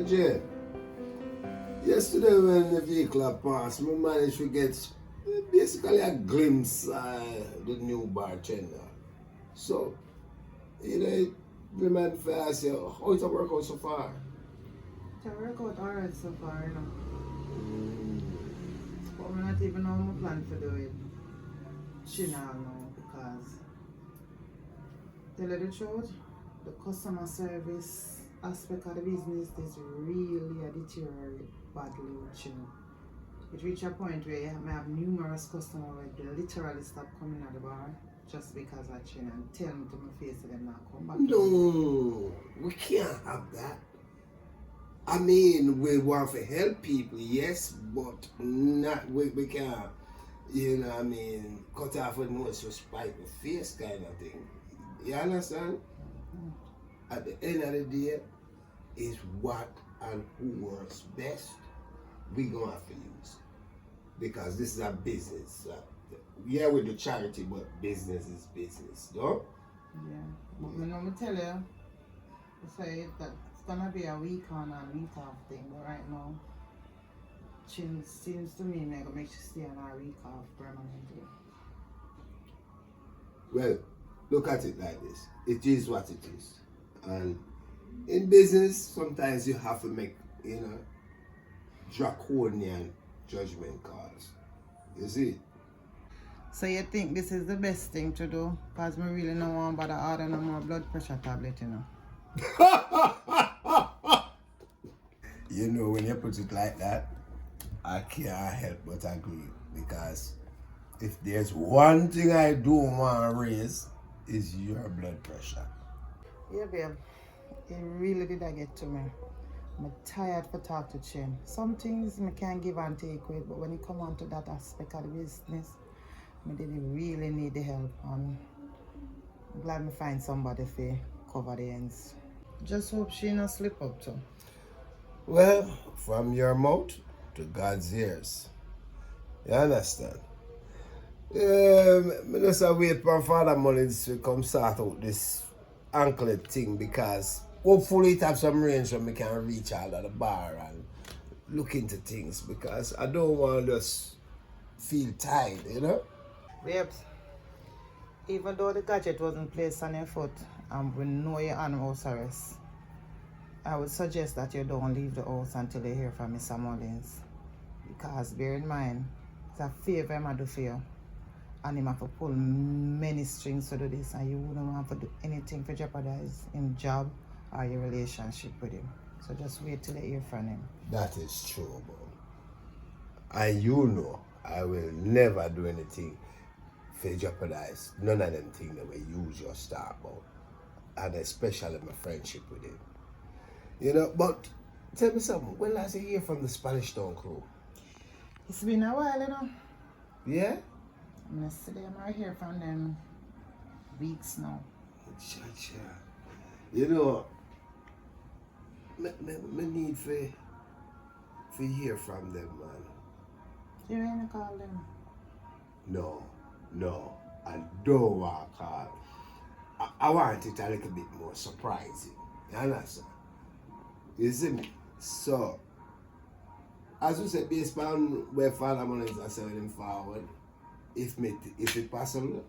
Jay. Yesterday when the vehicle passed, I managed to get basically a glimpse of the new bartender. So, it remained for us, how it work out so far? It work out alright so far, But I'm not even know my plan to do it. She now know because, tell you the truth, the customer service aspect of the business is really a deteriorate badly with you. It reached a point where I may have numerous customers who literally stop coming at the bar just because of chin and tell me to my face that them not come back. No, we can't have that. I mean, we want to help people, yes, but not we can't, cut off a nose to spite the face kind of thing. You understand? At the end of the day, is what and who works best we gonna have to use. Because this is a business. Yeah, with the charity, but business is business, no? Yeah, but me tell you, I say that it's gonna be a week on and week off thing, but right now, Chin seems to me I'm gonna make you stay on our week off permanently. Well, look at it like this. It is what it is. And in business, sometimes you have to make, draconian judgment calls. You see? So you think this is the best thing to do? Because me really don't want to bother order no more blood pressure tablet, When you put it like that, I can't help but agree. Because if there's one thing I don't want to raise, is your blood pressure. Yeah, babe. It really did get to me. I'm tired for talk to Chin. Some things I can't give and take with, but when it come on to that aspect of the business, I didn't really need the help. I'm glad me find somebody to cover the ends. Just hope she not slip up too. Well, from your mouth to God's ears. You understand? I just wait for Father Mullins to come sort out this anklet thing because hopefully it have some range so we can reach out at the bar and look into things because I don't want to just feel tired, Babes, even though the gadget wasn't placed on your foot and we know you're on house arrest, I would suggest that you don't leave the house until you hear from Mr. Mullins. Because bear in mind, it's a favor I do for you. And him have to pull many strings to do this and you wouldn't want to do anything to jeopardize his job or your relationship with him. So just wait till you hear from him. That is true, bro. And I will never do anything to jeopardize none of them things that we use your star about. And especially my friendship with him. But tell me something, when last you hear from the Spanish Town crew? It's been a while, Yeah? Yesterday I'm right here from them weeks now. Cha. Me need to hear from them, man. You ain't call them? No, I don't want to call. I want it a little bit more surprising. You understand? You see me? So, as we said, based on where Father Mullins are selling him forward, if it possible,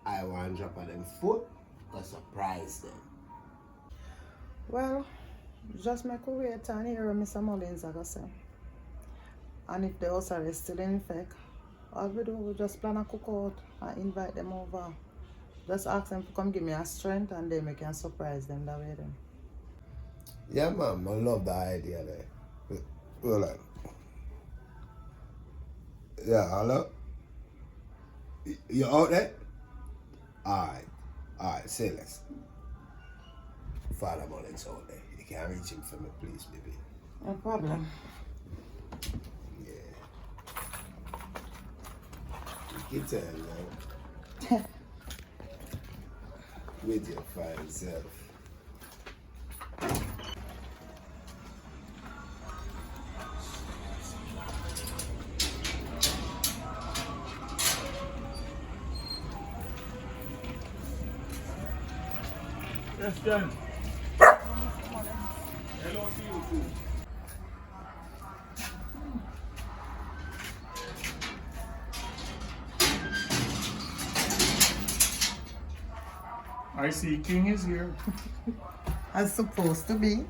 I want to drop on them foot to surprise them. Well, just make a wait and hear what Mr. Mullins are going to say. And if the house arrest still in effect, all we do, we just plan a cookout and invite them over. Just ask them to come give me a strength and then we can surprise them that way then. Yeah, man, I love the idea there. Hold on. Yeah, hello? You out there? Alright, say less. Father Mullins out there. You can reach him for me, please, baby. No problem. Yeah. You can tell, man. With your fine self. Yes, John. Hello to you too. I see King is here. As supposed to be.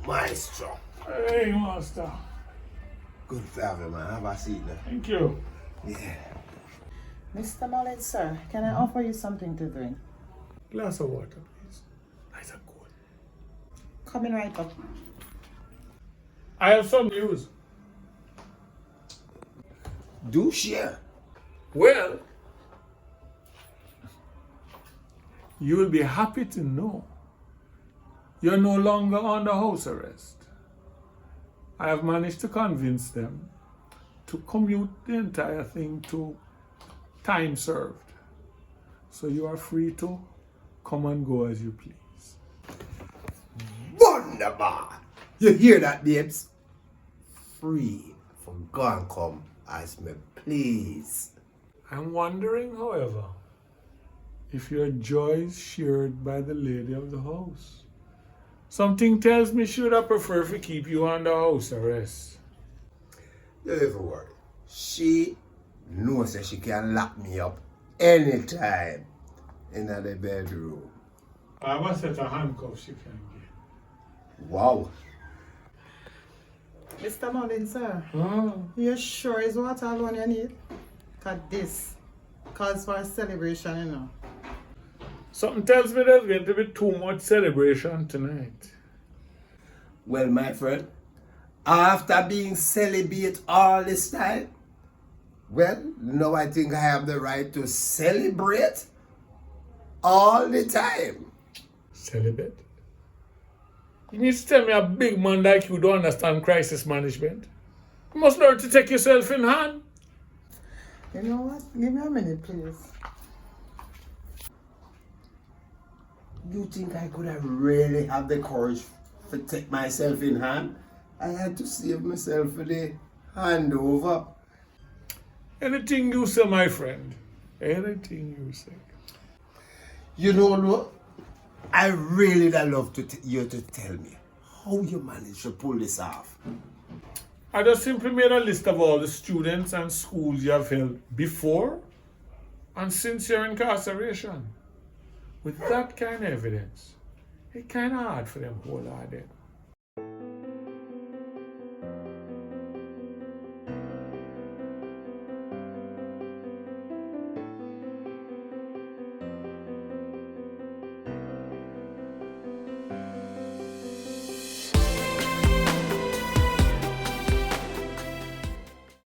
Maestro. Hey, master. Good family, man. Have a seat now. Thank you. Yeah. Mr. Mullins, sir, can I offer you something to drink? Glass of water, please. Nice and cool. Coming right up. I have some news. Do share. Well, you will be happy to know you're no longer under house arrest. I have managed to convince them to commute the entire thing to time served. So you are free to come and go as you please. Wonderful. You hear that, babes? Free for go and come as me please. I'm wondering, however, if your joy is shared by the lady of the house. Something tells me she would have preferred to keep you under house arrest. Don't even worry. She knows that she can lock me up anytime in the bedroom. I have a set of handcuffs you can get. Wow. Mr. Mullins, sir, Oh. you sure is what alone you need? Cause this calls for a celebration, you know. Something tells me there's going to be too much celebration tonight. Well, my friend, after being celibate all this time, well, now I think I have the right to celebrate all the time. Celibate? You need to tell me a big man like you don't understand crisis management. You must learn to take yourself in hand. You know what? Give me a minute, please. You think I could have really have the courage to take myself in hand? I had to save myself for the handover. Anything you say, my friend. Anything you say. You know what? I really would love you to tell me how you managed to pull this off. I just simply made a list of all the students and schools you have held before and since your incarceration. With that kind of evidence, it's kind of hard for them to hold on them.